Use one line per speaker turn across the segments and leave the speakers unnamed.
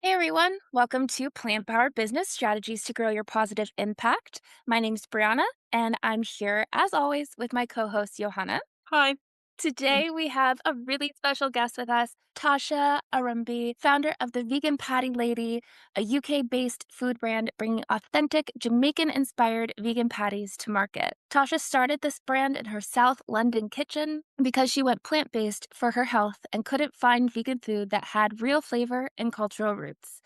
Hey everyone, welcome to Plant Powered Business Strategies to Grow Your Positive Impact. My name's Brianna, and I'm here as always with my co host Johanna.
Hi.
Today we have a really special guest with us, Tasha Orumbie, founder of the Vegan Patty Lady, a UK based food brand bringing authentic Jamaican inspired vegan patties to market. Tasha started this brand in her South London kitchen because she went plant based for her health and couldn't find vegan food that had real flavor and cultural roots.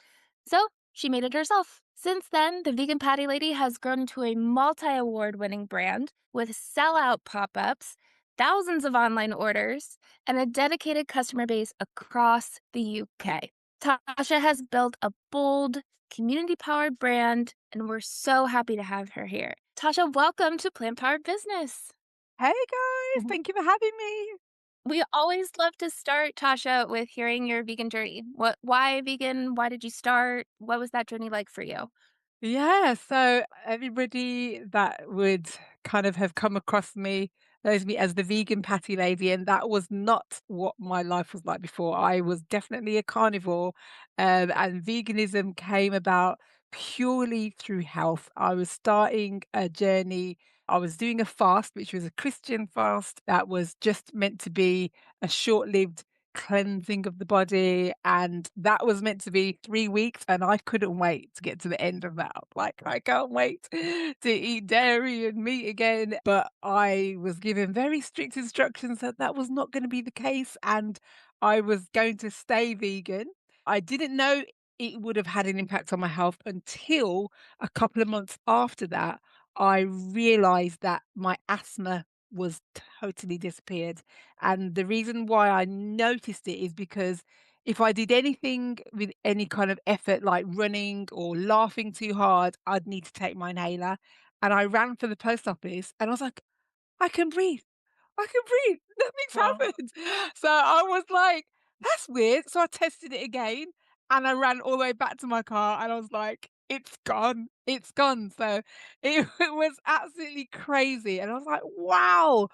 So she made it herself. Since then, the Vegan Patty Lady has grown into a multi award winning brand with sellout pop ups, thousands of online orders, and a dedicated customer base across the UK. Tasha has built a bold, community powered brand, and we're so happy to have her here. Tasha, welcome to Plant Powered Business.
Hey guys,
Mhm.
thank you for having me.
We always love to start, Tasha, with hearing your vegan journey. Why vegan? Why did you start? What was that journey like for you?
Yeah, so everybody that would kind of have come across me knows me as the vegan patty lady, and that was not what my life was like before. I was definitely a carnivore, and veganism came about purely through health. I was starting a journey. I was doing a fast, which was a Christian fast that was just meant to be a short-lived cleansing of the body, and that was meant to be 3 weeks, and I couldn't wait to get to the end of that. Like, I can't wait to eat dairy and meat again, but I was given very strict instructions that that was not gonna be the case, and I was going to stay vegan. I didn't know it would have had an impact on my health until a couple of months after that, I realized that my asthma was totally disappeared. And the reason why I noticed it is because if I did anything with any kind of effort, like running or laughing too hard, I'd need to take my inhaler. And I ran for the post office and I was like, I can breathe. I can breathe. Nothing's
Wow.
happened. So I was like, that's weird. So I tested it again and I ran all the way back to my car and I was like, it's gone. It's gone. So it, it was absolutely crazy. And I was like, wow,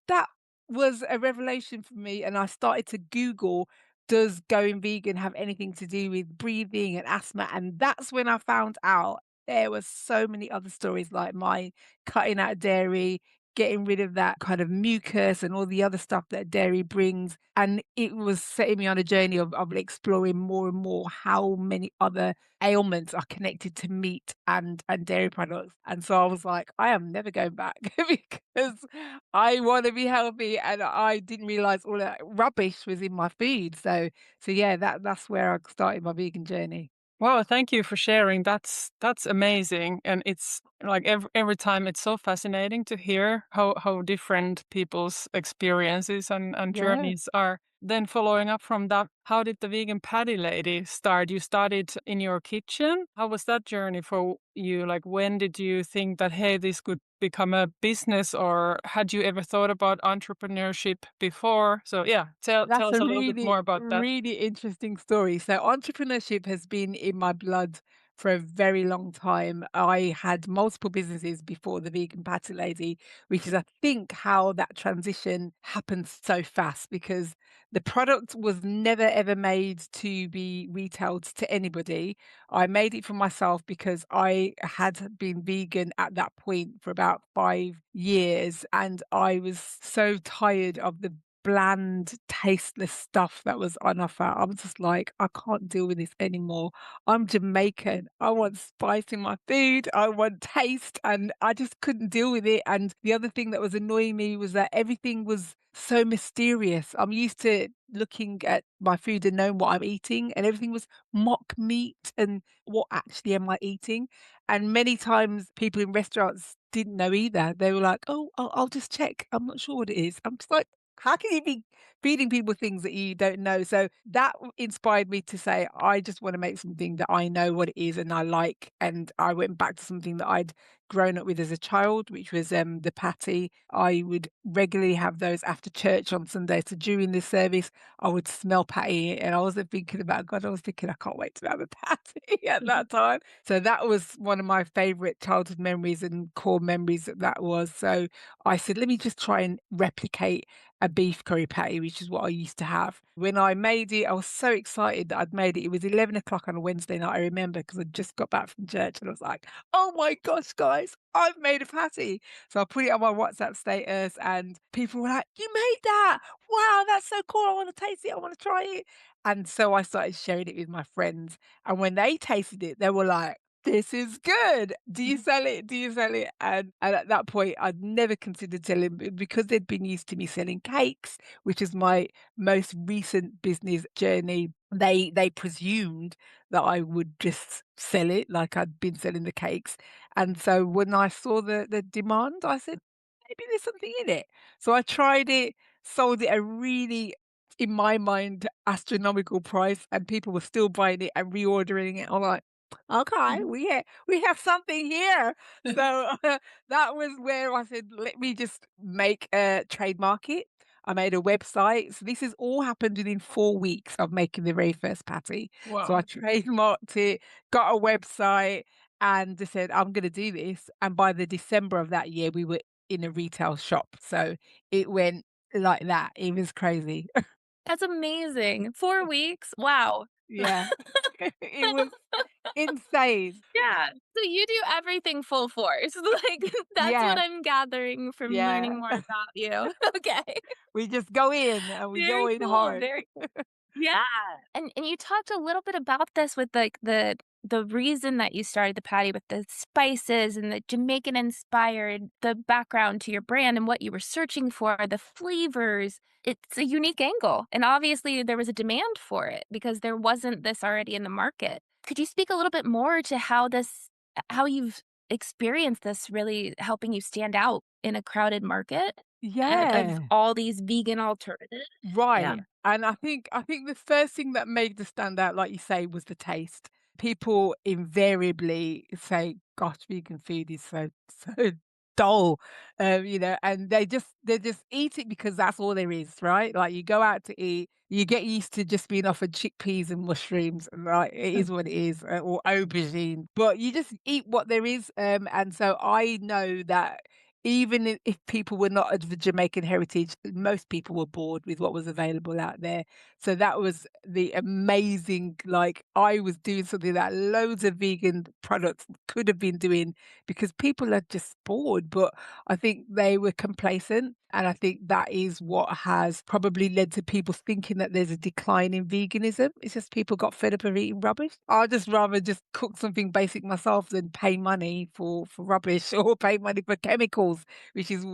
that was a revelation for me, and I started to Google, does going vegan have anything to do with breathing and asthma? And that's when I found out there were so many other stories like mine, cutting out dairy, getting rid of that kind of mucus and all the other stuff that dairy brings. And it was setting me on a journey of exploring more and more how many other ailments are connected to meat and dairy products. And so I was like, I am never going back because I want to be healthy, and I didn't realize all that rubbish was in my food. So yeah, that's where I started my vegan journey.
Wow, thank you for sharing. That's amazing, and it's like every time it's so fascinating to hear how different people's experiences and
Yeah.
journeys are. Then following up from that, how did the vegan patty lady start? You started in your kitchen. How was that journey for you? Like, when did you think that, hey, this could become a business, or had you ever thought about entrepreneurship before? So yeah, tell
That's
us
a
a little bit
really,
more about that.
really interesting story. So, entrepreneurship has been in my blood for a very long time. I had multiple businesses before the Vegan Patty Lady, which is, I think, how that transition happened so fast because the product was never ever made to be retailed to anybody. I made it for myself because I had been vegan at that point for about 5 years and I was so tired of the bland, tasteless stuff that was on offer. I was just like, I can't deal with this anymore. I'm Jamaican. I want spice in my food. I want taste. And I just couldn't deal with it. And the other thing that was annoying me was that everything was so mysterious. I'm used to looking at my food and knowing what I'm eating, and everything was mock meat and what actually am I eating? And many times people in restaurants didn't know either. They were like, oh, I'll just check. I'm not sure what it is. I'm just like, how can you be feeding people things that you don't know? So that inspired me to say, I just want to make something that I know what it is and I like. And I went back to something that I'd grown up with as a child, which was the patty. I would regularly have those after church on Sunday. So during the service, I would smell patty, and I wasn't thinking about God. I was thinking, I can't wait to have a patty at that time. So that was one of my favorite childhood memories and core memories that was. So I said, let me just try and replicate a beef curry patty, which is what I used to have. When I made it, I was so excited that I'd made it. It was 11 o'clock on a Wednesday night, I remember, because I just got back from church and I was like, oh my gosh, guys, I've made a patty. So I put it on my WhatsApp status and people were like, you made that. Wow, that's so cool. I want to taste it. I want to try it. And so I started sharing it with my friends. And when they tasted it, they were like, this is good. Do you sell it? Do you sell it? And at that point, I'd never considered selling because they'd been used to me selling cakes, which is my most recent business journey. They presumed that I would just sell it like I'd been selling the cakes. And so when I saw the demand, I said, maybe there's something in it. So I tried it, sold it a really, in my mind, astronomical price, and people were still buying it and reordering it. I'm like, okay, we have something here. So that was where I said, let me just make a trademark it. I made a website. So this has all happened within 4 weeks of making the very first patty. So I
Wow.
trademarked it, got a website, and just said, I'm going to do this. And by the December of that year, we were in a retail shop. So it went like that. It was crazy.
That's amazing. 4 weeks? Wow.
Yeah. It was insane.
Yeah. So you do everything full force. Like, that's what
Yeah.
I'm gathering from
Yeah.
learning more about you. Okay.
We just go in and we go
Very
in
cool.
hard.
Very yeah. And you talked a little bit about this with, like, the reason that you started the patty with the spices and the Jamaican-inspired, the background to your brand and what you were searching for, the flavors. It's a unique angle, and obviously there was a demand for it because there wasn't this already in the market. Could you speak a little bit more to how you've experienced this really helping you stand out in a crowded market of
Yeah.
all these vegan alternatives? Yeah.
Right. And I think the first thing that made the stand out, like you say, was the taste. People invariably say, gosh, vegan food is so so dull. And they just eat it because that's all there is, right? Like you go out to eat, you get used to just being offered chickpeas and mushrooms, and right, it is what it is, or aubergine. But you just eat what there is. And so I know that even if people were not of the Jamaican heritage, most people were bored with what was available out there. So that was the amazing, like I was doing something that loads of vegan products could have been doing because people are just bored. But I think they were complacent. And I think that is what has probably led to people thinking that there's a decline in veganism. It's just people got fed up of eating rubbish. I'd just rather just cook something basic myself than pay money for rubbish or pay money for chemicals, which is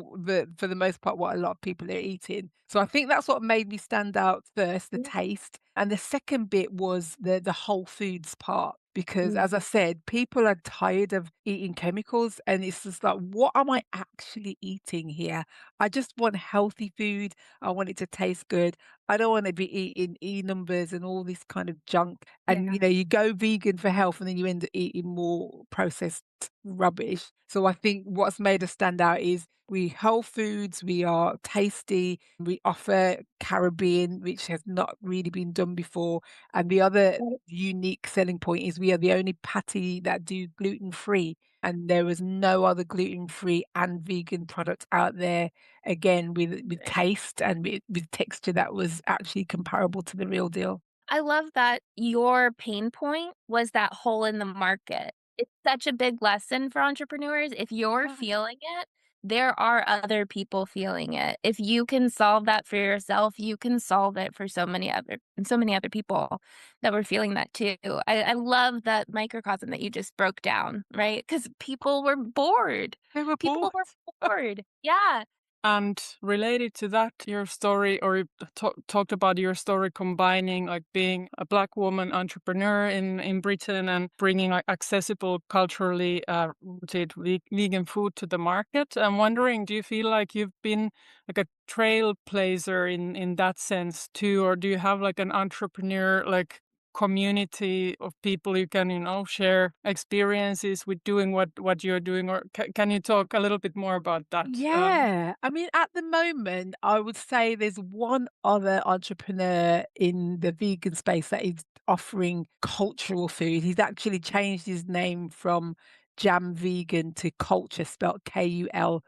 for the most part what a lot of people are eating. So I think that's what made me stand out first, the taste. And the second bit was the whole foods part. Because
Mm.
as I said, people are tired of eating chemicals and it's just like, what am I actually eating here? I just want healthy food. I want it to taste good. I don't want to be eating E numbers and all this kind of junk. And
Yeah.
you go vegan for health and then you end up eating more processed rubbish. So I think what's made us stand out is we whole foods, we are tasty, we offer Caribbean, which has not really been done before. And the other
Right.
unique selling point is we are the only patty that do gluten free. And there is no other gluten free and vegan product out there again with taste and with texture that was actually comparable to the real deal.
I love that your pain point was that hole in the market. It's such a big lesson for entrepreneurs. If you're
Yeah.
feeling it, there are other people feeling it. If you can solve that for yourself, you can solve it for so many other people that were feeling that too. I love that microcosm that you just broke down, right? Because people were bored.
They were
People
bored.
were bored. Yeah.
And related to that, your story, or you talked about your story combining like being a Black woman entrepreneur in Britain and bringing like accessible, culturally rooted vegan food to the market. I'm wondering, do you feel like you've been like a trailblazer in that sense too, or do you have like an entrepreneur like community of people you can, share experiences with doing what you're doing? Or can you talk a little bit more about that?
Yeah. I mean, at the moment, I would say there's one other entrepreneur in the vegan space that is offering cultural food. He's actually changed his name from Jam Vegan to Culture, spelled Kulcher.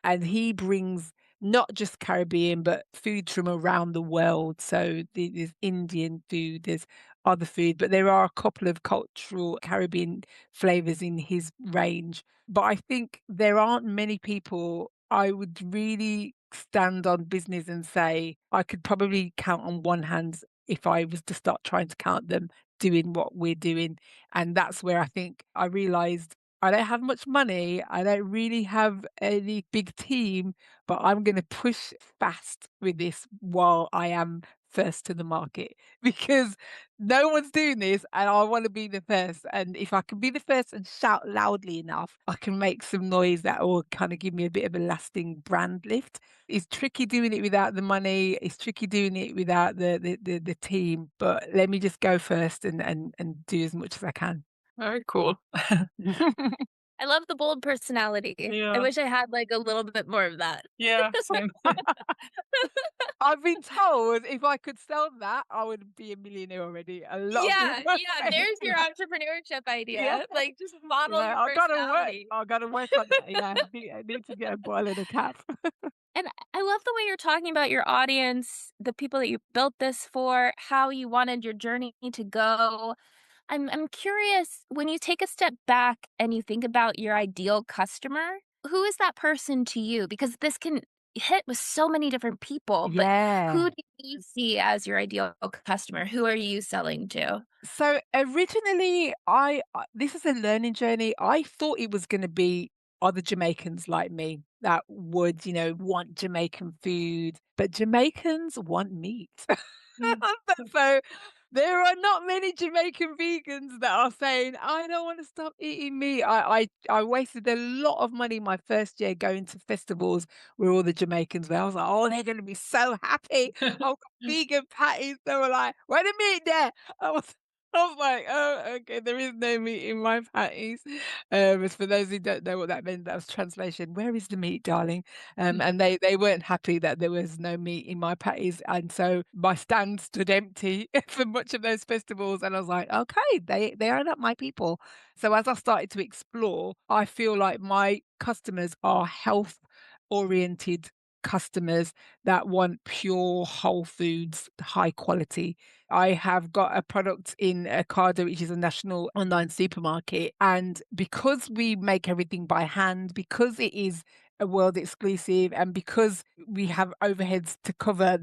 And he brings not just Caribbean, but food from around the world. So there's Indian food, there's other food, but there are a couple of cultural Caribbean flavors in his range. But I think there aren't many people I would really stand on business and say I could probably count on one hand if I was to start trying to count them doing what we're doing. And that's where I think I realized I don't have much money. I don't really have any big team, but I'm going to push fast with this while I am first to the market because no one's doing this and I want to be the first. And if I can be the first and shout loudly enough, I can make some noise that will kind of give me a bit of a lasting brand lift. It's tricky doing it without the money. It's tricky doing it without the team. But let me just go first and do as much as I can.
Very cool.
I love the bold personality. I
Yeah.
wish I had like a little bit more of that.
Yeah. Same.
I've been told if I could sell that, I would be a millionaire already. A lot of
Yeah,
people are
yeah,
saying
there's your entrepreneurship
yeah.
idea. Like, just model
Yeah,
your
I gotta work.
personality.
I gotta work on that. Yeah, I need to get a boil and a cap.
And I love the way you're talking about your audience, the people that you built this for, how you wanted your journey to go. I'm curious, when you take a step back and you think about your ideal customer, who is that person to you? Because this can hit with so many different people, but
Yeah.
who do you see as your ideal customer? Who are you selling to?
So originally, this is a learning journey. I thought it was going to be other Jamaicans like me that would, want Jamaican food, but Jamaicans want meat.
Mm.
So there are not many Jamaican vegans that are saying, I don't want to stop eating meat. I wasted a lot of money my first year going to festivals where all the Jamaicans were. I was like, oh, they're going to be so happy. I've got vegan patties. They were like, where the meat there? I was I was like, "Oh, okay, there is no meat in my patties." As for those who don't know what that meant, that was translation, "Where is the meat, darling?" And they weren't happy that there was no meat in my patties, and so my stand stood empty for much of those festivals, and I was like, "Okay, they are not my people." So as I started to explore, I feel like my customers are health-oriented customers that want pure whole foods, high quality. I have got a product in Ocado, which is a national online supermarket. And because we make everything by hand, because it is a world exclusive, and because we have overheads to cover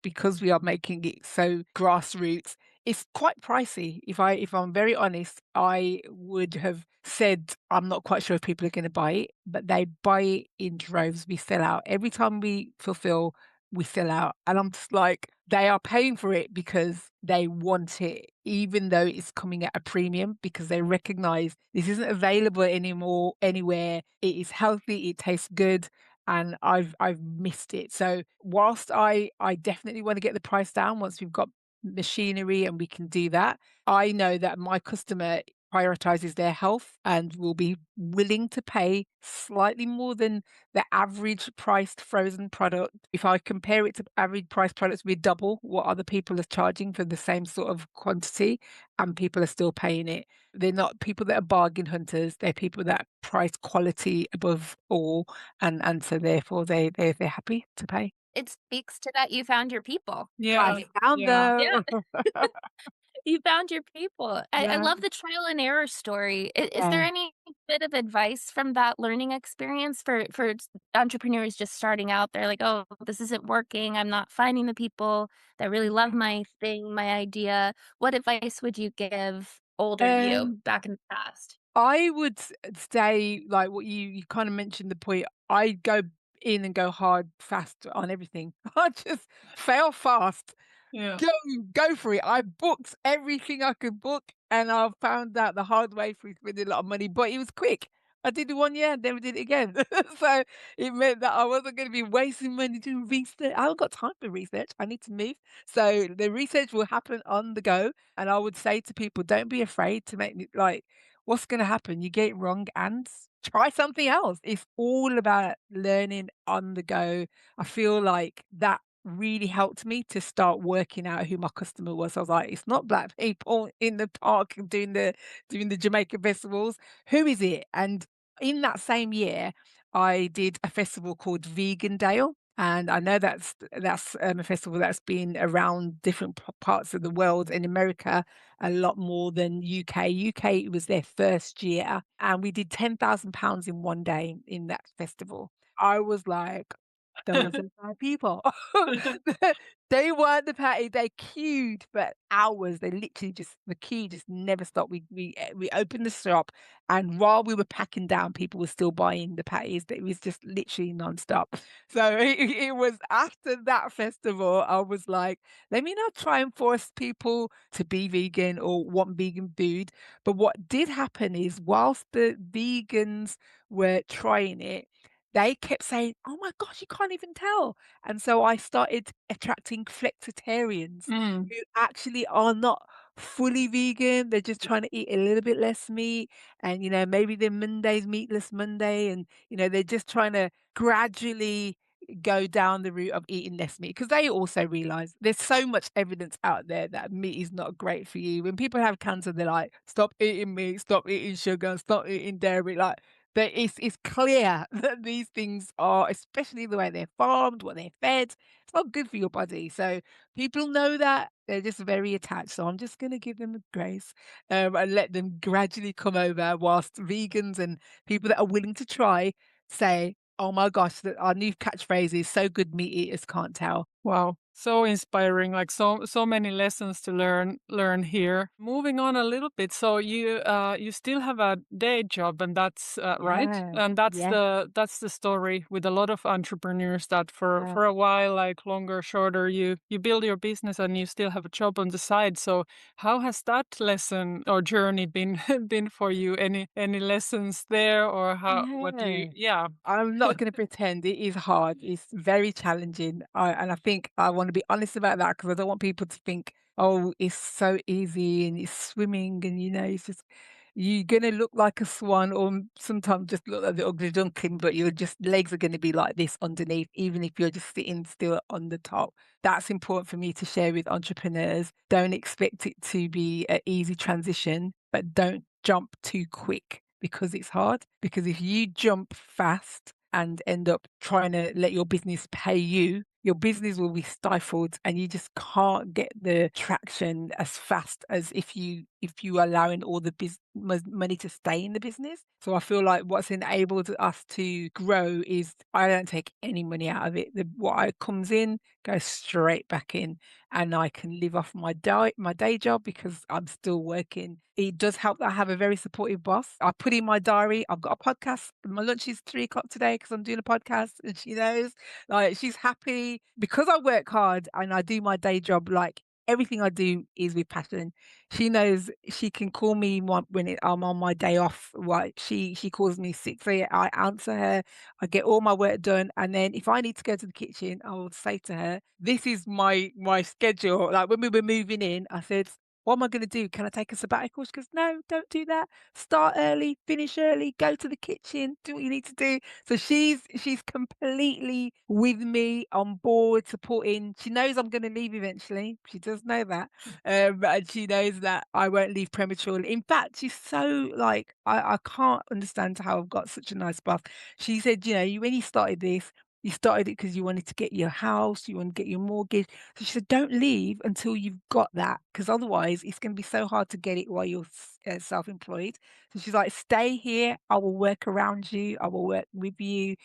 because we are making it so grassroots, it's quite pricey. If I'm very honest, I would have said I'm not quite sure if people are going to buy it, but they buy it in droves. We sell out every time we fulfill, we sell out. And I'm just like, they are paying for it because they want it, even though it's coming at a premium because they recognize this isn't available anymore anywhere. It is healthy, it tastes good, and I've missed it. So whilst I definitely want to get the price down once we've got machinery and we can do that, I know that my customer prioritizes their health and will be willing to pay slightly more than the average priced frozen product. If I compare it to average price products, we double what other people are charging for the same sort of quantity, and people are still paying it. They're not people that are bargain hunters. They're people that price quality above all, and so therefore they're happy to pay.
It speaks to that you found your people,
Yeah.
I found
Yeah.
them.
Yeah. You found your people. I
Yeah,
love the trial and error story. Is there
yeah.
any bit of advice from that learning experience for entrepreneurs just starting out? They're like, "Oh, this isn't working. I'm not finding the people that really love my thing, my idea." What advice would you give older you
Um,
back in the past?
I would say, like what you kind of mentioned the point. I go in and go hard, fast on everything. I just fail fast.
Yeah.
Go, go for it. I booked everything I could book, and I found out the hard way through spending a lot of money, but it was quick. I did it 1 year and never did it again. So it meant that I wasn't gonna be wasting money doing research. I haven't got time for research. I need to move. So the research will happen on the go. And I would say to people, don't be afraid to make me like, what's gonna happen? You get it wrong and try something else. It's all about learning on the go. I feel like that really helped me to start working out who my customer was. I was like, it's not black people in the park doing the Jamaican festivals. Who is it? And in that same year, I did a festival called Vegan Dale. And I know that's a festival that's been around different parts of the world. In America, a lot more than UK. UK, it was their first year, and we did £10,000 in 1 day in that festival. I was like, those are my people. They weren't the party. They queued for hours. They literally just the queue just never stopped. We opened the shop, and while we were packing down, people were still buying the patties. It was just literally nonstop. So it was after that festival, I was like, let me not try and force people to be vegan or want vegan food. But what did happen is, whilst the vegans were trying it, they kept saying, "Oh my gosh, you can't even tell." And so I started attracting flexitarians
Mm.
who actually are not fully vegan. They're just trying to eat a little bit less meat. And, maybe their Monday's meatless Monday. And, they're just trying to gradually go down the route of eating less meat because they also realize there's so much evidence out there that meat is not great for you. When people have cancer, they're like, stop eating meat, stop eating sugar, stop eating dairy. Like, that it's clear that these things are, especially the way they're farmed, what they're fed, it's not good for your body. So people know that they're just very attached. So I'm just going to give them a grace, and let them gradually come over, whilst vegans and people that are willing to try say, "Oh my gosh, that our new catchphrase is so good, meat eaters can't tell."
Wow, so inspiring, like so many lessons to learn here. Moving on a little bit, so you still have a day job, and that's right?
Yeah,
And
yeah,
that's the story with a lot of entrepreneurs, that
yeah.
for a while, like longer, shorter, you build your business and you still have a job on the side. So how has that lesson or journey been been for you? Any lessons there, or how what do you
Yeah.
yeah.
I'm not gonna pretend. It is hard. It's very challenging. And I think I want to be honest about that because I don't want people to think, oh, it's so easy and it's swimming and it's just you're gonna look like a swan or sometimes just look like the ugly duckling, but your just legs are gonna be like this underneath, even if you're just sitting still on the top. That's important for me to share with entrepreneurs. Don't expect it to be an easy transition, but don't jump too quick because it's hard. Because if you jump fast and end up trying to let your business pay you, your business will be stifled and you just can't get the traction as fast as if you are allowing all the money to stay in the business. So I feel like what's enabled us to grow is I don't take any money out of it. What I comes in goes straight back in, and I can live off my day job because I'm still working. It does help that I have a very supportive boss. I put in my diary, I've got a podcast. My lunch is 3 o'clock today because I'm doing a podcast, and she knows. Like, she's happy because I work hard and I do my day job. Like, everything I do is with passion. She knows she can call me when I'm on my day off. Right? She calls me 6 a.m. I answer her. I get all my work done, and then if I need to go to the kitchen, I will say to her, "This is my schedule." Like, when we were moving in, I said, what am I going to do? Can I take a sabbatical? She goes, no, don't do that. Start early, finish early, go to the kitchen, do what you need to do. So she's completely with me, on board, supporting. She knows I'm going to leave eventually. She does know that, and she knows that I won't leave prematurely. In fact, she's so like I can't understand how I've got such a nice boss. She said, when you started this. You started it because you wanted to get your house, you want to get your mortgage. So she said, "Don't leave until you've got that, because otherwise it's going to be so hard to get it while you're self-employed." So she's like, "Stay here. I will work around you. I will work with you.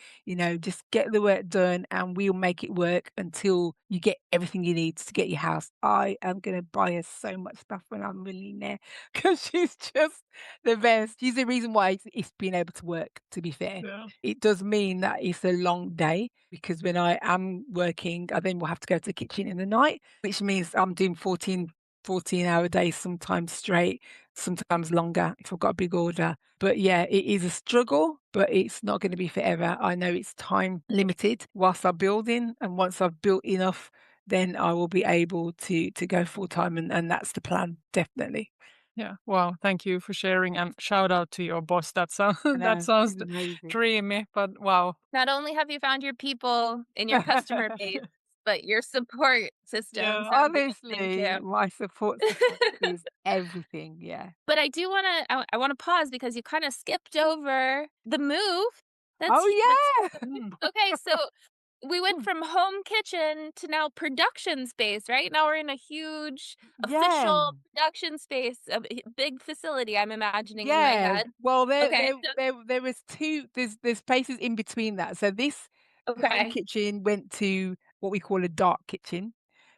Just get the work done, and we'll make it work until you get everything you need to get your house." I am going to buy her so much stuff when I'm a millionaire because she's just the best. She's the reason why it's been able to work. To be fair,
Yeah.
it does mean that it's a long day because when I am working, I then will have to go to the kitchen in the night, which means I'm doing 14-hour days sometimes straight. sometimes longer if I've got a big order. But yeah, it is a struggle, but it's not going to be forever. I know it's time limited whilst I'm building, and once I've built enough, then I will be able to go full time, and that's the plan, definitely.
Yeah. Wow. Thank you for sharing, and shout out to your boss. That sounds
I
that
know,
sounds
it's amazing.
dreamy, but wow.
Not only have you found your people in your customer base, but your support system
Yeah.
sounds amazing
Honestly,
too.
my support system is everything. Yeah.
But I do wanna I wanna pause because you kinda skipped over the move.
Oh
That's
yeah.
okay, so we went from home kitchen to now production space, right? Now we're in a huge
Yeah.
official production space, a big facility, I'm imagining in my
Yeah.
head.
Well,
Okay, so
there was 2, there's spaces in between that. So this home
okay,
kitchen went to what we call a dark kitchen.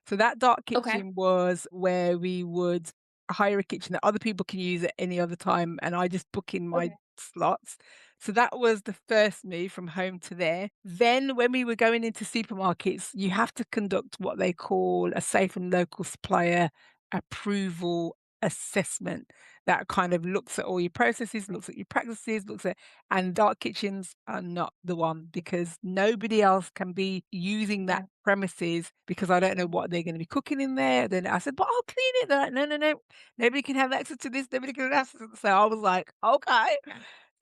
So that dark
okay,
kitchen was where we would hire a kitchen that other people can use at any other time, and I just book in my
okay,
slots. So that was the first move from home to there. Then when we were going into supermarkets, you have to conduct what they call a safe and local supplier approval assessment that kind of looks at all your processes, looks at your practices, looks at, and dark kitchens are not the one because nobody else can be using that
yeah,
premises because I don't know what they're going to be cooking in there. Then I said, but I'll clean it. They're like, no, no, no. Nobody can have access to this. Nobody can have access. So I was like, okay.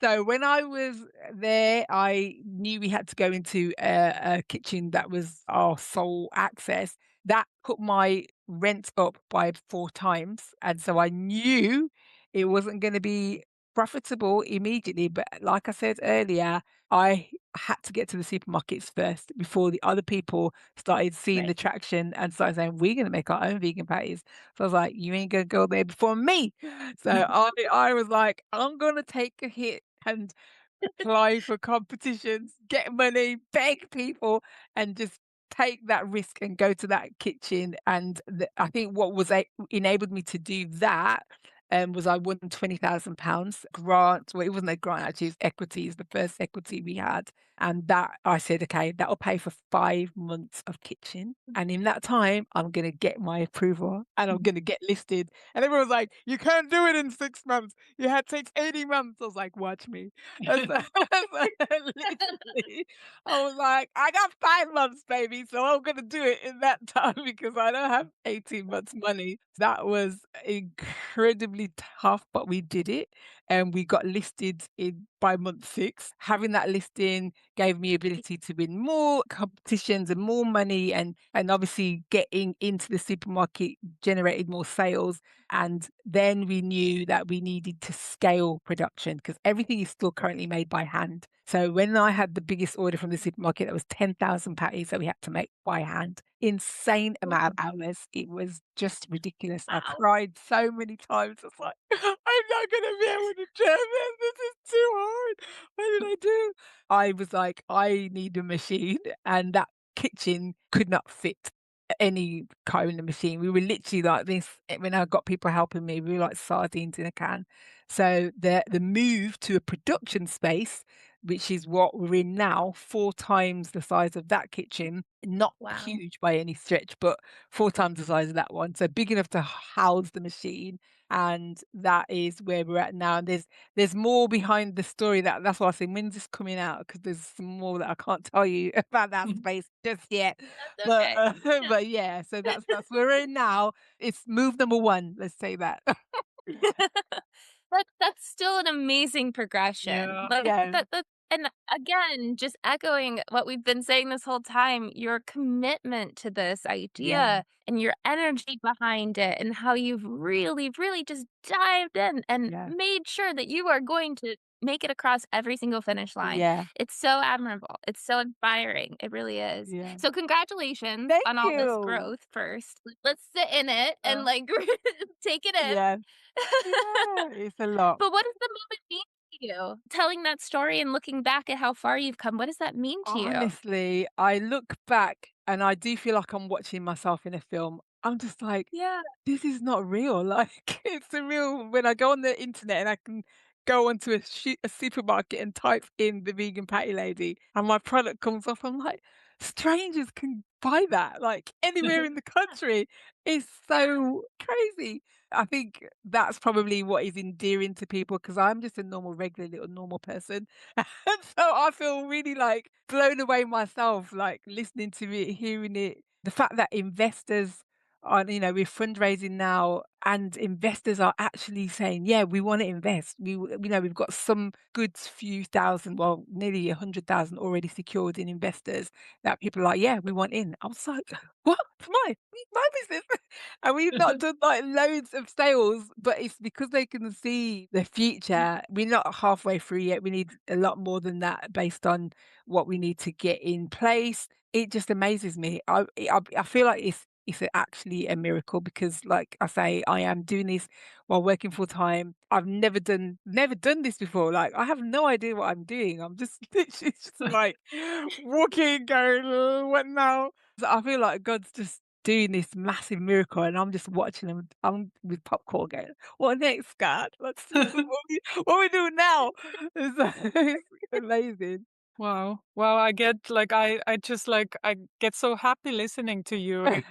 So when I was there, I knew we had to go into a kitchen that was our sole access. That put my rent up by 4 times, and so I knew it wasn't gonna be profitable immediately, but like I said earlier, I had to get to the supermarkets first before the other people started seeing the
right.
traction and started saying, "We're gonna make our own vegan patties." So I was like, "You ain't gonna go there before me." So I was like, "I'm gonna take a hit and apply for competitions, get money, beg people, and just take that risk and go to that kitchen." And I think what was enabled me to do that was I won £20,000 grant. Well, it wasn't a grant actually; it was equity. It's the first equity we had, and that I said, okay, that will pay for 5 months of kitchen. And in that time, I'm going to get my approval and I'm going to get listed. And everyone was like, you can't do it in 6 months. You had takes 80 months. I was like, watch me. And so, literally, I was like, I got 5 months, baby. So I'm going to do it in that time because I don't have 18 months money. That was incredibly tough, but we did it and we got listed in by month 6. Having that listing gave me ability to win more competitions and more money, and obviously getting into the supermarket generated more sales. And then we knew that we needed to scale production because everything is still currently made by hand. So when I had the biggest order from the supermarket, that was 10,000 patties that we had to make by hand. Insane amount of hours. It was just ridiculous. I
Wow.
cried so many times. It's like, I'm not going to be able to do this. This is too hard. What did I do? I was like, I need a machine. And that kitchen could not fit any kind of machine. We were literally like this when I got people helping me, we were like sardines in a can. So the move to a production space, which is what we're in now, 4 times the size of that kitchen, not
Wow.
huge by any stretch, but 4 times the size of that one. So big enough to house the machine. And that is where we're at now. And there's more behind the story, that's why I say when's this coming out? Because there's some more that I can't tell you about that space just yet.
That's
But,
okay. No.
but yeah, so that's where we're in now. It's move number 1, let's say that.
That's still an amazing progression.
Yeah.
Like,
Yeah,
that and again, just echoing what we've been saying this whole time, your commitment to this
yeah,
idea and your energy behind it and how you've really, really just dived in and
yeah,
made sure that you are going to make it across every single finish line.
yeah,
It's so admirable. It's so inspiring. It really is.
yeah.
So congratulations
Thank
on all this
you.
growth first. Let's sit in it and,
Uh,
like, take it in.
yeah, yeah, it's a lot.
But what does the moment mean to you? Telling that story and looking back at how far you've come, what does that mean to you?
Honestly, I look back and I do feel like I'm watching myself in a film. I'm just like,
Yeah.
this is not real. Like, it's a real, when I go on the internet and I can go onto a supermarket and type in the vegan patty lady and my product comes up, I'm like, strangers can buy that, like anywhere in the country. It's so crazy. I think that's probably what is endearing to people because I'm just a normal, regular little normal person. And so I feel really like blown away myself, like listening to it, hearing it. The fact that investors are, we're fundraising now and investors are actually saying, yeah, we want to invest. We've got some good few thousand, well, nearly 100,000 already secured in investors that people are like, yeah, we want in. I was like, what? It's my business. And we've not done like loads of sales, but it's because they can see the future. We're not halfway through yet. We need a lot more than that based on what we need to get in place. It just amazes me. I feel like actually a miracle because, like I say, I am doing this while working full time. I've never done this before. Like I have no idea what I'm doing. I'm just literally just like walking, going, what now? So I feel like God's just doing this massive miracle, and I'm just watching them. I'm with popcorn going, "What next, God? What we doing now?" It's amazing.
Wow. Wow, I get like I just like I get so happy listening to you.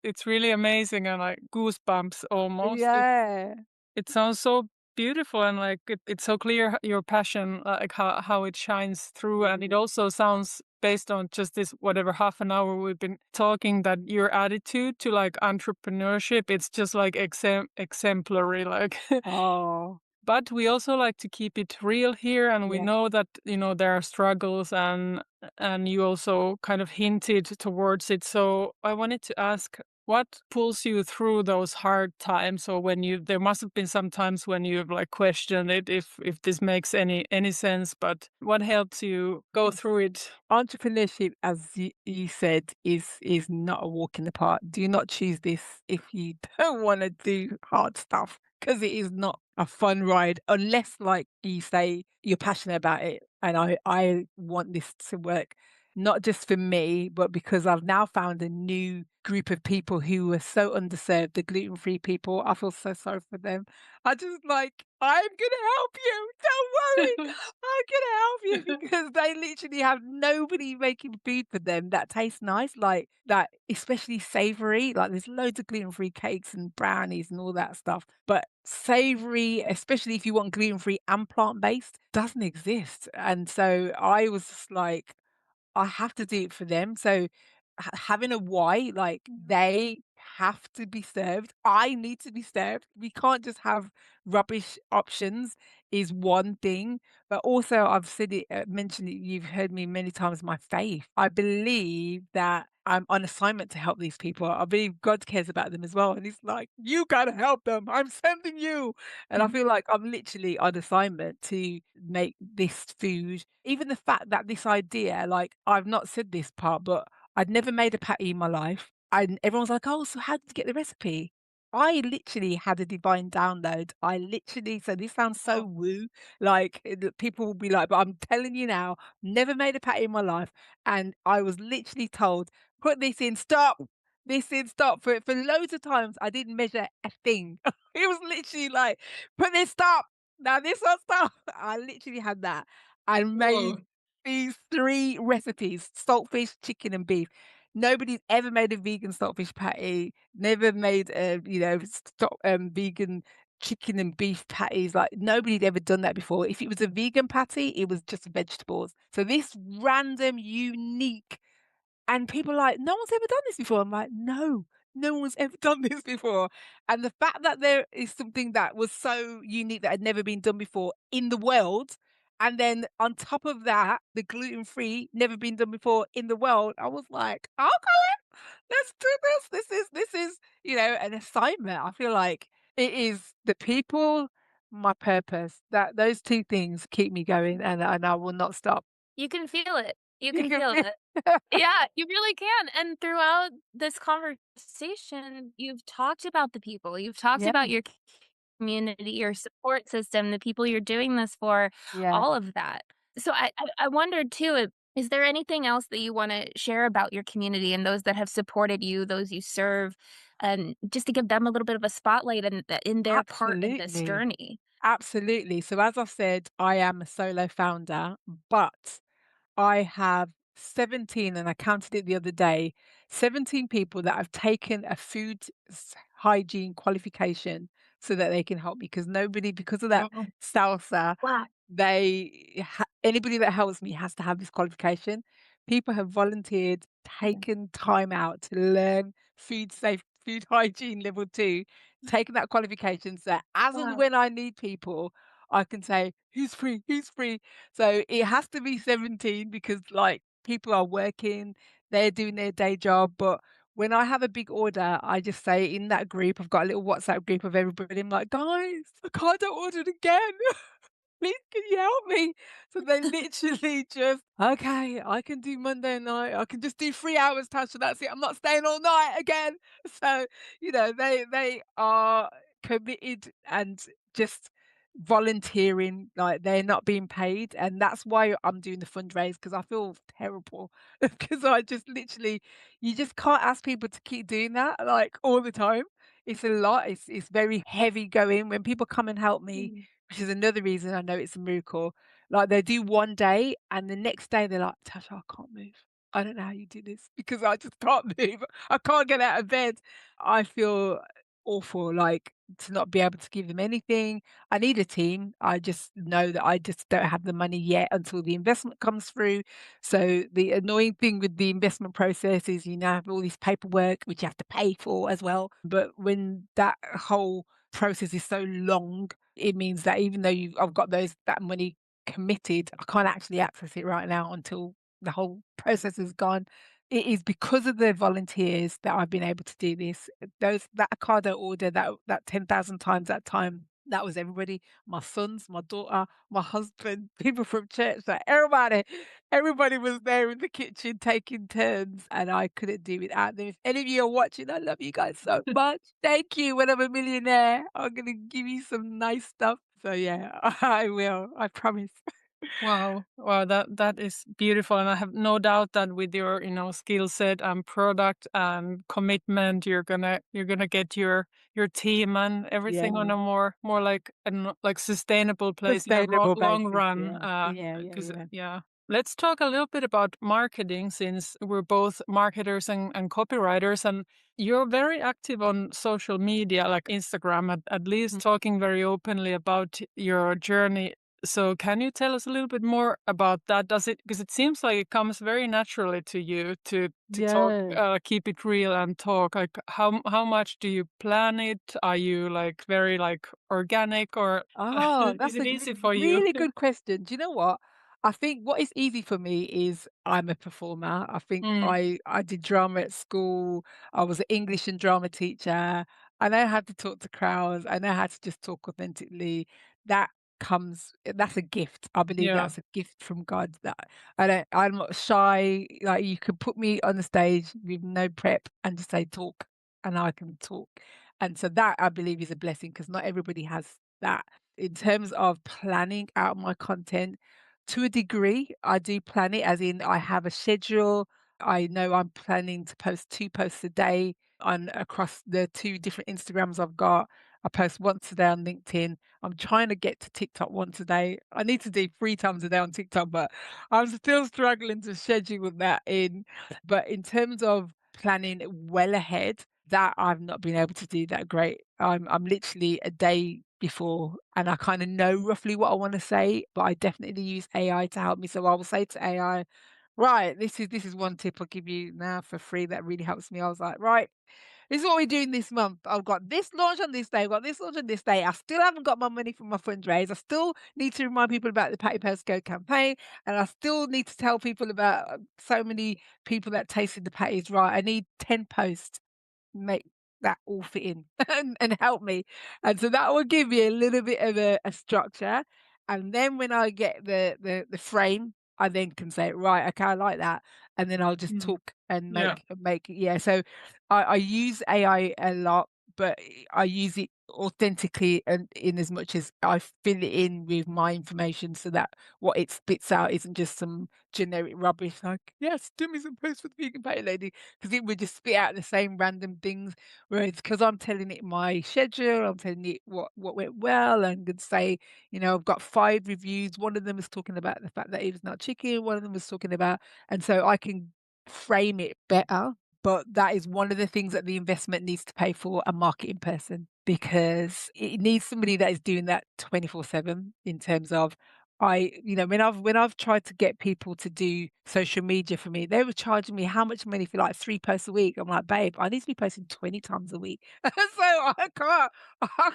It's really amazing and like goosebumps almost.
Yeah.
It sounds so beautiful and like it's so clear your passion, like how it shines through. And it also sounds based on just this whatever half an hour we've been talking that your attitude to like entrepreneurship, it's just like exemplary. Like
Oh,
but we also like to keep it real here, and we
yeah.
know that there are struggles, and you also kind of hinted towards it. So I wanted to ask, what pulls you through those hard times, or when you there must have been some times when you've like questioned it if this makes any sense, but what helps you go through it?
Entrepreneurship, as you said, is not a walk in the park. Do not choose this if you don't want to do hard stuff because it is not a fun ride unless, like you say, you're passionate about it. And I want this to work not just for me, but because I've now found a new group of people who are so underserved, the gluten-free people. I feel so sorry for them. I just like, I'm gonna help you. Don't worry. I'm gonna help you because they literally have nobody making food for them that tastes nice, like that, especially savory. Like there's loads of gluten-free cakes and brownies and all that stuff. But savory, especially if you want gluten-free and plant-based, doesn't exist. And so I was just like, I have to do it for them. So having a why, like they have to be served. I need to be served. We can't just have rubbish options is one thing, but also I've said it, mentioned it. You've heard me many times. My faith. I believe that I'm on assignment to help these people. I believe God cares about them as well, and He's like, "You gotta help them. I'm sending you." And I feel like I'm literally on assignment to make this food. Even the fact that this idea, like I've not said this part, but I'd never made a patty in my life. And everyone's like, "Oh, so how did you get the recipe?" I literally had a divine download. I literally, so this sounds so
Oh,
woo, like people will be like, but I'm telling you now, never made a patty in my life. And I was literally told, put this in, stop, this in, stop. For loads of times, I didn't measure a thing. It was literally like, put this, stop. Now this one, stop. I literally had that. I made
whoa.
these 3 recipes: saltfish, chicken, and beef. Nobody's ever made a vegan saltfish patty, never made a, vegan chicken and beef patties. Like nobody'd ever done that before. If it was a vegan patty, it was just vegetables. So this random, unique, and people are like, "No one's ever done this before." I'm like, "No, no one's ever done this before." And the fact that there is something that was so unique that had never been done before in the world, and then on top of that, the gluten-free, never been done before in the world, I was like, "Okay, let's do this. This is, an assignment." I feel like it is the people, my purpose. That those 2 things keep me going, and I will not stop.
You can feel it. You
You
can
can
feel
feel
it. Yeah, you really can, and throughout this conversation, you've talked about the people, you've talked
Yeah,
about your community, your support system, the people you're doing this for,
yeah.
all of that. So I wondered too, is there anything else that you wanna share about your community and those that have supported you, those you serve, and just to give them a little bit of a spotlight in their part in this
Absolutely.
journey?
Absolutely. So as I said, I am a solo founder, but I have 17, and I counted it the other day, 17 people that have taken a food hygiene qualification so that they can help me because nobody, because of that
Oh,
salsa,
wow.
anybody that helps me has to have this qualification. People have volunteered,
Mhm.
taken time out to learn food hygiene level 2, taken that qualification so that as and
Wow.
when I need people, I can say, "Who's free? Who's free?" So it has to be 17 because, like, people are working, they're doing their day job, but when I have a big order, I just say in that group, I've got a little WhatsApp group of everybody. I'm like, "Guys, I can't order it again." Please, can you help me? So they literally just, okay, I can do Monday night. I can just do 3 hours, Tasha. That's it. I'm not staying all night again. So, they are committed and just volunteering, like they're not being paid. And that's why I'm doing the fundraise because I feel terrible because I just literally, you just can't ask people to keep doing that like all the time. It's a lot. It's very heavy going. When people come and help me,
Mhm.
which is another reason I know it's a miracle. Like they do one day and the next day they're like, "Tasha, I can't move. I don't know how you do this because I just can't move. I can't get out of bed." I feel awful, like to not be able to give them anything. I need a team. I just know that I just don't have the money yet until the investment comes through. So the annoying thing with the investment process is you now have all this paperwork which you have to pay for as well. But when that whole process is so long, it means that even though I've got that money committed, I can't actually access it right now until the whole process is gone. It is because of the volunteers that I've been able to do this. That Ocado order, that 10,000 times that time, that was everybody. My sons, my daughter, my husband, people from church, like everybody was there in the kitchen taking turns, and I couldn't do without them. If any of you are watching, I love you guys so much. Thank you. When I'm a millionaire, I'm gonna give you some nice stuff. So yeah, I will. I promise.
Wow. Wow, that is beautiful. And I have no doubt that with your, skill set and product and commitment, you're gonna get your team and everything on
Yeah,
a more like like sustainable place in a
sustainable
long
basis.
run.
Yeah, yeah, yeah,
Because
yeah.
yeah. Let's talk a little bit about marketing since we're both marketers and copywriters, and you're very active on social media like Instagram, at least
Mhm.
talking very openly about your journey. So can you tell us a little bit more about that? Does it, because it seems like it comes very naturally to you to talk,
Yeah.
keep it real and talk. Like how much do you plan it? Are you like very like organic, or
Oh,
is
that's
it
a
easy for you?
really good question. Do you know what? I think what is easy for me is I'm a performer. I think
Mm,
I did drama at school. I was an English and drama teacher. I know how to talk to crowds. I know how to just talk authentically. That that's a gift. I believe
yeah.
that's a gift from God that I'm not shy. Like you could put me on the stage with no prep and just say talk and I can talk. And so that I believe is a blessing because not everybody has that. In terms of planning out my content, to a degree, I do plan it, as in I have a schedule. I know I'm planning to post 2 posts a day on across the 2 different Instagrams I've got. I post once a day on LinkedIn. I'm trying to get to TikTok once a day. I need to do 3 times a day on TikTok, but I'm still struggling to schedule that in. But in terms of planning well ahead, that I've not been able to do that great. I'm literally a day before and I kind of know roughly what I want to say, but I definitely use AI to help me. So I will say to AI, right, this is one tip I'll give you now for free that really helps me. I was like, right, this is what we're doing this month. I've got this launch on this day, I've got this launch on this day. I still haven't got my money from my fundraise. I still need to remind people about the Patty Post Go campaign. And I still need to tell people about so many people that tasted the patties right. I need 10 posts make that all fit in and help me. And so that will give me a little bit of a structure. And then when I get the frame, I then can say, right, okay, I like that. And then I'll just
Mm,
talk and
yeah.
make yeah. So I use AI a lot, but I use it authentically and in as much as I fill it in with my information so that what it spits out isn't just some generic rubbish like, yes, do me some post for the vegan patty lady because it would just spit out the same random things. Whereas because I'm telling it my schedule, I'm telling it what went well, and could say, I've got 5 reviews. One of them is talking about the fact that it was not chicken. One of them was talking about, and so I can frame it better. But that is one of the things that the investment needs to pay for, a marketing person, because it needs somebody that is doing that 24/7 in terms of when I've tried to get people to do social media for me, they were charging me how much money for like 3 posts a week. I'm like, babe, I need to be posting 20 times a week. So I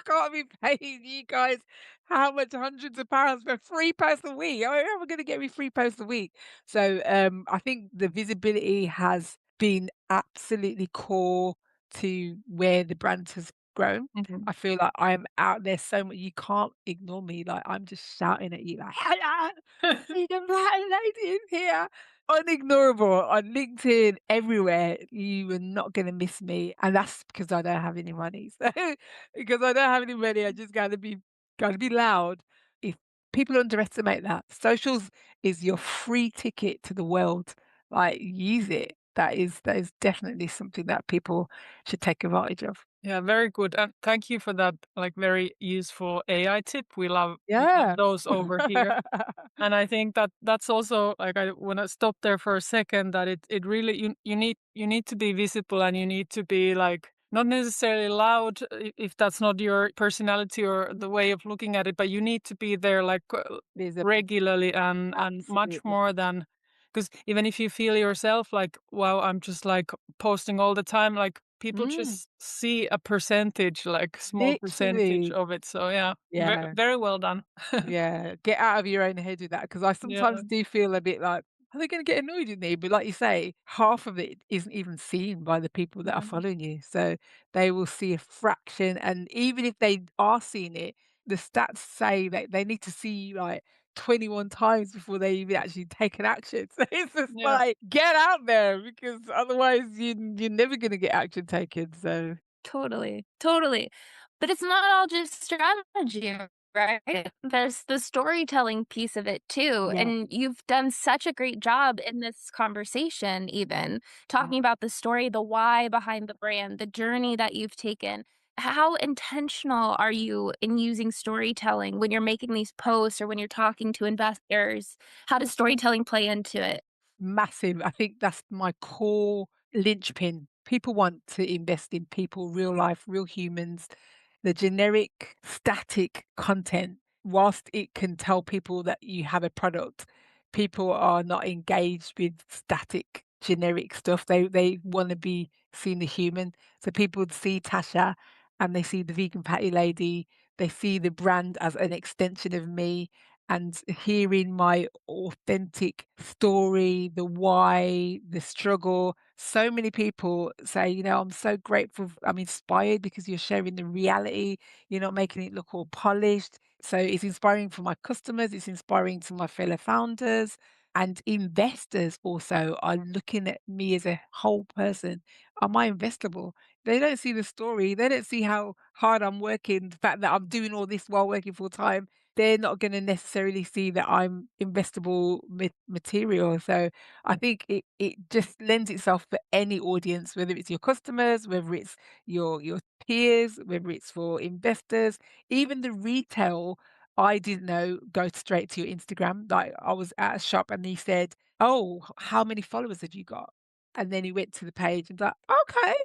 can't be paying you guys how much hundreds of pounds for 3 posts a week. How am I going to get me 3 posts a week? So I think the visibility has been absolutely core to where the brand has grown.
Mhm.
I feel like I am out there so much. You can't ignore me. Like I'm just shouting at you, like, "Hello, vegan black lady in here." Unignorable on LinkedIn, everywhere. You are not going to miss me, and that's because I don't have any money. So because I don't have any money, I just gotta be loud. If people underestimate that, socials is your free ticket to the world. Like, use it. That is definitely something that people should take advantage of.
Yeah, very good. And thank you for that like very useful AI tip. We love
Yeah.
those over here. And I think that that's also like I want to stop there for a second that it really you need to be visible and you need to be like not necessarily loud if that's not your personality or the way of looking at it, but you need to be there like
Visible.
regularly and much
Absolutely.
more than because even if you feel yourself like wow, I'm just like posting all the time, like people
Mm,
just see a percentage, like small percentage
literally.
of it. So yeah,
Yeah.
very well done.
Yeah, get out of your own head with that because I
Yeah.
sometimes do feel a bit like, are they going to get annoyed with me? But like you say, half of it isn't even seen by the people that are
Mhm.
following you. So they will see a fraction. And even if they are seeing it, the stats say that they need to see you like 21 times before they even actually take an action. So it's just
Yeah.
like, get out there because otherwise you're never going to get action taken. So,
Totally, totally. But it's not all just strategy, right? There's the storytelling piece of it too.
yeah.
And you've done such a great job in this conversation, even
Mm.
talking about the story, the why behind the brand, the journey that you've taken. How intentional are you in using storytelling when you're making these posts or when you're talking to investors? How does storytelling play into it?
Massive. I think that's my core linchpin. People want to invest in people, real life, real humans. The generic, static content, whilst it can tell people that you have a product, people are not engaged with static, generic stuff. They want to be seen the human. So people see Tasha and they see the vegan patty lady, they see the brand as an extension of me and hearing my authentic story, the why, the struggle. So many people say, I'm so grateful, I'm inspired because you're sharing the reality, you're not making it look all polished. So it's inspiring for my customers, it's inspiring to my fellow founders. And investors also are looking at me as a whole person. Am I investable? They don't see the story. They don't see how hard I'm working, the fact that I'm doing all this while working full time. They're not going to necessarily see that I'm investable material. So I think it just lends itself for any audience, whether it's your customers, whether it's your peers, whether it's for investors, even the retail. I didn't know go straight to your Instagram. Like I was at a shop and he said, "Oh, how many followers have you got?" And then he went to the page and like, "Okay,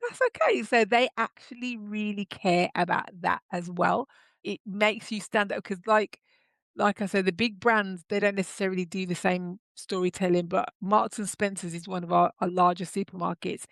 that's okay." So they actually really care about that as well. It makes you stand out because like I said, the big brands, they don't necessarily do the same storytelling, but Marks and Spencer's is one of our largest supermarkets.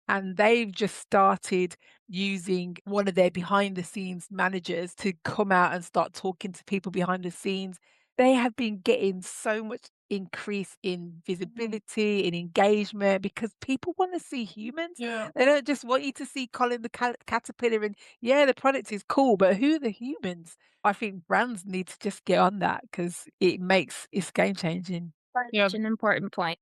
And they've just started using one of their behind the scenes managers to come out and start talking to people behind the scenes. They have been getting so much increase in
Mhm.
visibility, in engagement, because people want to see humans.
Yeah.
They don't just want you to see Colin the caterpillar and yeah, the product is cool, but who are the humans? I think brands need to just get on that because it's game changing.
Yeah.
Such an important point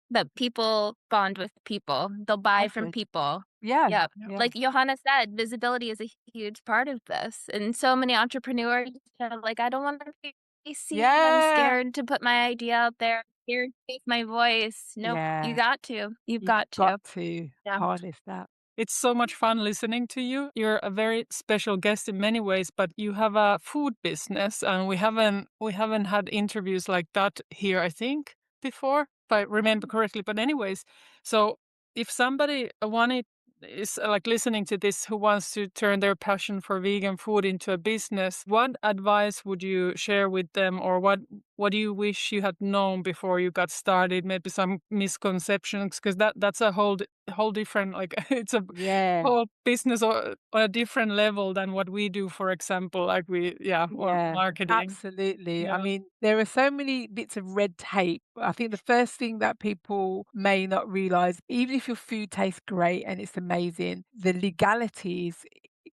that people bond with people. They'll buy from
100.
people.
Yeah,
Yep.
Yeah.
yeah,
Like Johanna said, visibility is a huge part of this. And so many entrepreneurs are like, I don't want to be seen. I'm
yeah,
scared to put my idea out there. I'm scared to use my voice. Nope. You
yeah.
got to. You've
You've
got
got
to.
to
Yeah.
harness that.
It's so much fun listening to you. You're a very special guest in many ways, but you have a food business and we haven't had interviews like that here, I think, before, if I remember correctly. But anyways, so if somebody wanted is like listening to this who wants to turn their passion for vegan food into a business, what advice would you share with them, or what do you wish you had known before you got started? Maybe some misconceptions, because that's a whole different, like it's a
Yeah.
whole business on a different level than what we do, for example, like or
Yeah,
marketing.
absolutely. I
Yeah.
mean, there are so many bits of red tape. I think the first thing that people may not realize, even if your food tastes great and it's amazing, the legalities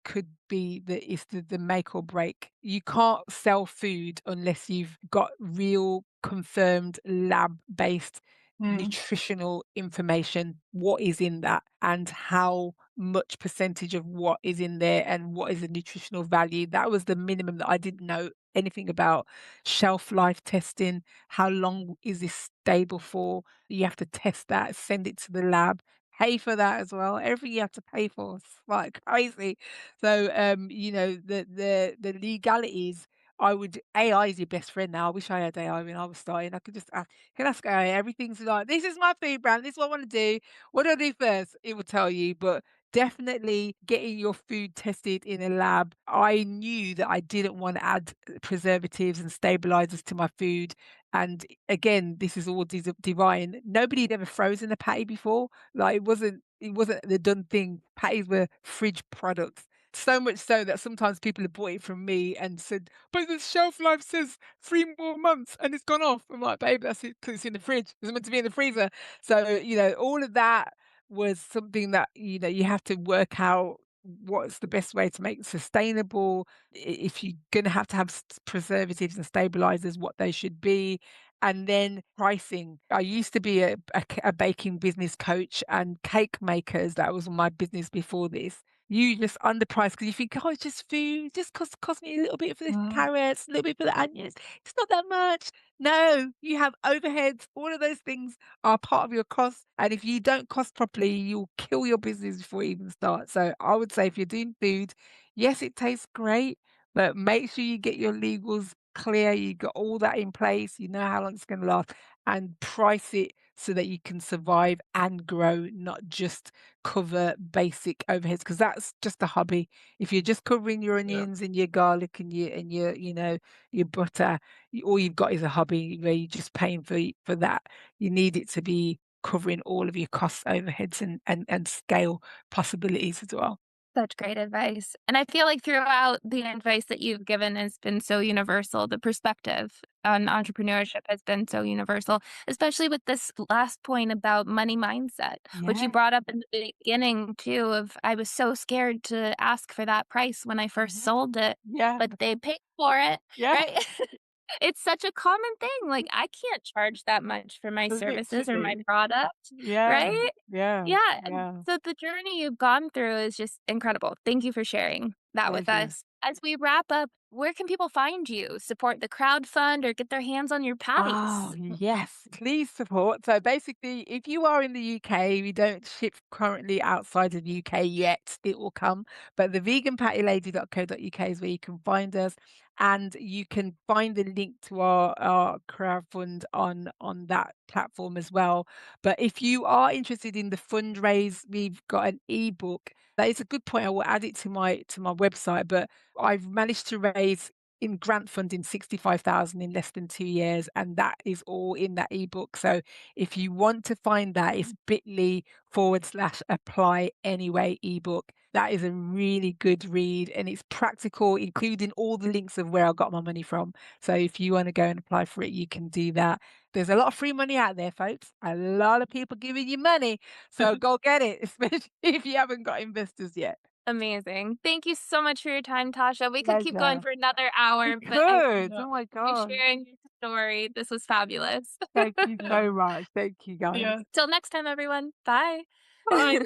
could be the make or break. You can't sell food unless you've got real confirmed lab based
Mm.
nutritional information, what is in that and how much percentage of what is in there and what is the nutritional value. That was the minimum that I didn't know anything about. Shelf life testing, how long is this stable for? You have to test that, send it to the lab, pay for that as well. Everything you have to pay for. It's like crazy. So the legalities, I would AI is your best friend now. I wish I had AI when I was starting. I could just ask, can ask AI. Everything's like, this is my food brand, this is what I want to do. What do I do first? It will tell you. But definitely getting your food tested in a lab. I knew that I didn't want to add preservatives and stabilizers to my food. And again, this is all divine. Nobody had ever frozen a patty before. Like it wasn't the done thing. Patties were fridge products. So much so that sometimes people have bought it from me and said, but the shelf life says 3 more months and it's gone off. I'm like, babe, that's it because it's in the fridge. It's meant to be in the freezer. So, all of that was something that, you have to work out what's the best way to make it sustainable. If you're going to have preservatives and stabilizers, what they should be. And then pricing. I used to be a baking business coach and cake makers. That was my business before this. You just underprice because you think, oh, it's just food. Just cost me a little bit for the
Mm.
carrots, a little bit for the onions. It's not that much. No, you have overheads. All of those things are part of your costs. And if you don't cost properly, you'll kill your business before you even start. So I would say if you're doing food, yes, it tastes great, but make sure you get your legals clear. You got all that in place. You know how long it's going to last, and price it so that you can survive and grow, not just cover basic overheads. Because that's just a hobby. If you're just covering your
Yeah.
onions and your garlic and your butter, all you've got is a hobby where you're just paying for that. You need it to be covering all of your costs, overheads, and scale possibilities as well.
Such great advice. And I feel like throughout the advice that you've given has been so universal. The perspective on entrepreneurship has been so universal, especially with this last point about money mindset, which you
Yeah.
brought up in the beginning too of I was so scared to ask for that price when I first
Mhm.
sold it,
Yeah.
but they paid for it,
Yeah.
right? It's such a common thing. Like I can't charge that much for my services or my
Literally.
product,
Yeah.
right?
Yeah.
Yeah, and
Yeah.
so the journey you've gone through is just incredible. Thank you for sharing that with
Pleasure.
us. As we wrap up, where can people find you, support the crowdfund, or get their hands on your
Oh,
patties?
yes. Please support. So basically, if you are in the UK, we don't ship currently outside of the UK yet. It will come. But the veganpattylady.co.uk is where you can find us. And you can find the link to our crowdfund on that platform as well. But if you are interested in the fundraise, we've got an ebook. That is a good point. I will add it to my website. But I've managed to raise in grant funding 65,000 in less than 2 years, and that is all in that ebook. So if you want to find that, it's bit.ly/apply anyway ebook. That is a really good read and it's practical, including all the links of where I got my money from. So if you want to go and apply for it, you can do that. There's a lot of free money out there, folks. A lot of people giving you money. So go get it, especially if you haven't got investors yet.
Amazing. Thank you so much for your time, Tasha. We could keep going
Pleasure.
for another
We
hour, but I
could.
Yeah.
Oh my
you
God.
sharing your story. This was fabulous.
Thank you
Yeah.
so much. Thank you, guys.
Yeah.
Till next time, everyone. Bye.
Bye.